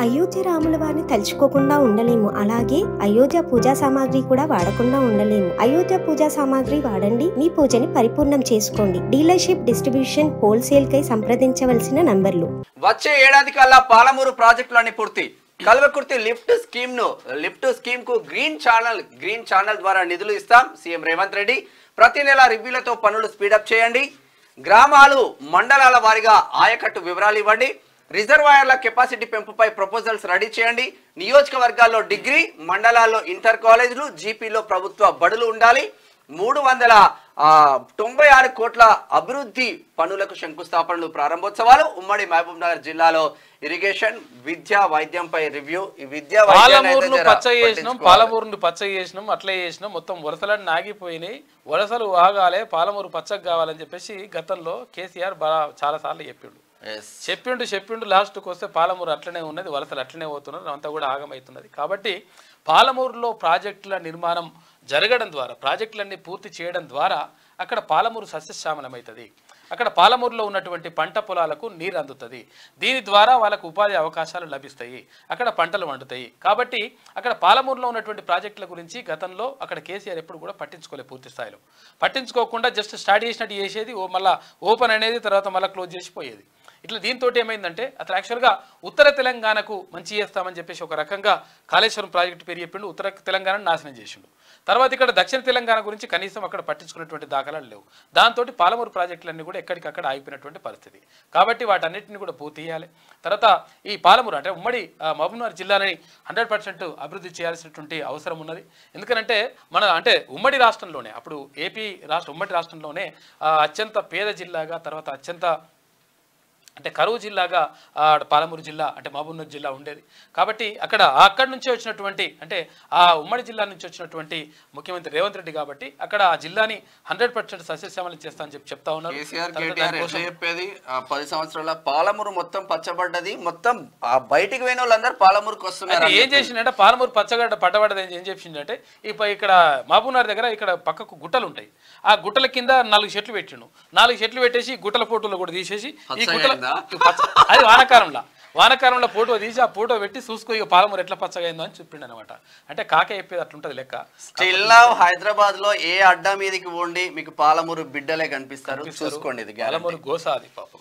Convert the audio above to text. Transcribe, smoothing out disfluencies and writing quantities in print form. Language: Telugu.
అయోధ్య రాముల వారిని తలుచుకోకుండా ఉండలేము. అలాగే అయోధ్య పూజా సామాగ్రి కూడా వాడకుండా ఉండలేము. అయోధ్య పూజా సామాగ్రి వాడండి, మీ పూజని పరిపూర్ణం చేసుకోండి. డీలర్షిప్, డిస్ట్రిబ్యూషన్, హోల్సేల్ కై సంప్రదించవలసిన నంబర్లు. వచ్చే ఏడాది కల్లా పాలమూరు ప్రాజెక్టులన్నీ పూర్తి. కల్వకుర్తి లిఫ్ట్ స్కీమ్ కు గ్రీన్ ఛానల్ ద్వారా నిధులు ఇస్తాం. సీఎం రేవంత్ రెడ్డి ప్రతి నెల రివ్యూలతో పనులు స్పీడప్ చేయండి. గ్రామాలు మండలాల వారీగా ఆయకట్టు వివరాలు ఇవ్వండి. రిజర్వాయర్ల కెపాసిటీ పెంపుపై ప్రపోజల్స్ రెడీ చేయండి. నియోజకవర్గాల్లో డిగ్రీ, మండలాల్లో ఇంటర్ కాలేజీలు, జీపీలో ప్రభుత్వ బడులు ఉండాలి. 396 కోట్ల అభివృద్ధి పనులకు శంకుస్థాపనలు, ప్రారంభోత్సవాలు. ఉమ్మడి మహబూబ్ నగర్ జిల్లాలో ఇరిగేషన్, విద్య, వైద్యంపై రివ్యూ. ఈ విద్య పాలమూరును పచ్చ చేసినాం అట్లా చేసినాం. మొత్తం వలసలన్నీ ఆగిపోయినాయి. వలసలు ఆగాలే, పాలమూరు పచ్చగా కావాలని చెప్పేసి గతంలో కేసీఆర్ చాలా సార్లు చెప్పిండు లాస్ట్కి వస్తే పాలమూరు అట్లనే ఉన్నది, వలసలు అట్లనే పోతున్నారు, అంతా కూడా ఆగమవుతున్నది. కాబట్టి పాలమూరులో ప్రాజెక్టుల నిర్మాణం జరగడం ద్వారా, ప్రాజెక్టులన్నీ పూర్తి చేయడం ద్వారా అక్కడ పాలమూరు సస్యశ్యామలమవుతుంది. అక్కడ పాలమూరులో ఉన్నటువంటి పంట పొలాలకు నీరు అందుతుంది. దీని ద్వారా వాళ్ళకు ఉపాధి అవకాశాలు లభిస్తాయి, అక్కడ పంటలు వండుతాయి. కాబట్టి అక్కడ పాలమూరులో ఉన్నటువంటి ప్రాజెక్టుల గురించి గతంలో అక్కడ కేసీఆర్ ఎప్పుడు కూడా పట్టించుకోలేదు. పూర్తి స్థాయిలో పట్టించుకోకుండా జస్ట్ స్టార్ట్ చేసినట్టు చేసేది, మళ్ళీ ఓపెన్ అనేది, తర్వాత మళ్ళీ క్లోజ్ చేసిపోయేది. ఇట్లా దీంతో ఏమైందంటే అతను యాక్చువల్గా ఉత్తర తెలంగాణకు మంచి చేస్తామని చెప్పేసి ఒక రకంగా కాళేశ్వరం ప్రాజెక్టు పేరు చెప్పిండు, ఉత్తర తెలంగాణను నాశనం చేసిండు. తర్వాత ఇక్కడ దక్షిణ తెలంగాణ గురించి కనీసం అక్కడ పట్టించుకున్నటువంటి దాఖలాలు లేవు. దాంతో పాలమూరు ప్రాజెక్టులన్నీ కూడా ఎక్కడికక్కడ ఆగిపోయినటువంటి పరిస్థితి. కాబట్టి వాటన్నిటిని కూడా పూర్తి చేయాలి. తర్వాత ఈ పాలమూరు అంటే ఉమ్మడి మహబూబ్నగర్ జిల్లాని 100% అభివృద్ధి చేయాల్సినటువంటి అవసరం ఉన్నది. ఎందుకంటే ఉమ్మడి రాష్ట్రంలోనే, అప్పుడు ఏపీ ఉమ్మడి రాష్ట్రంలోనే అత్యంత పేద జిల్లాగా, తర్వాత అత్యంత కరువు జిల్లాగా పాలమూరు జిల్లా మహబూబ్నగర్ జిల్లా ఉండేది. కాబట్టి అక్కడి నుంచి వచ్చినటువంటి ఆ ఉమ్మడి జిల్లా నుంచి వచ్చినటువంటి ముఖ్యమంత్రి రేవంత్ రెడ్డి కాబట్టి అక్కడ ఆ జిల్లాని 100% సస్యశ్యామలం చేస్తా అని చెప్తా ఉన్నారు. చెప్పేది 10 సంవత్సరాల పాలమూరు మొత్తం పచ్చబడ్డది, మొత్తం బయటికి పోయిన వాళ్ళందరూ పాలమూరుకు వస్తున్నారు. ఏం చేసిందంటే పాలమూరు పచ్చగడ్డ పడ్డబడ్డది ఏం చేసిందంటే ఇక్కడ మహబూబ్నగర్ దగ్గర ఇక్కడ పక్కకు గుట్టలు ఉంటాయి. ఆ గుట్టల కింద 4 చెట్లు పెట్టిండు. 4 చెట్లు పెట్టేసి గుట్టల ఫోటోలు కూడా తీసేసి ఈ గుట్టల అది వానకాలంలో ఫోటో తీసి ఆ ఫోటో పెట్టి చూసుకో ఇక పాలమూరు ఎట్లా పచ్చగా అయిందో అని చెప్పిండు అనమాట. కాక చెప్పేది అట్లుంటది లెక్క. స్టిల్ నౌ హైదరాబాద్ లో ఏ అడ్డా మీదకి పోండి మీకు పాలమూరు బిడ్డలే కనిపిస్తారు, చూసుకోండి. పాలమూరు గోసా అది పాపం.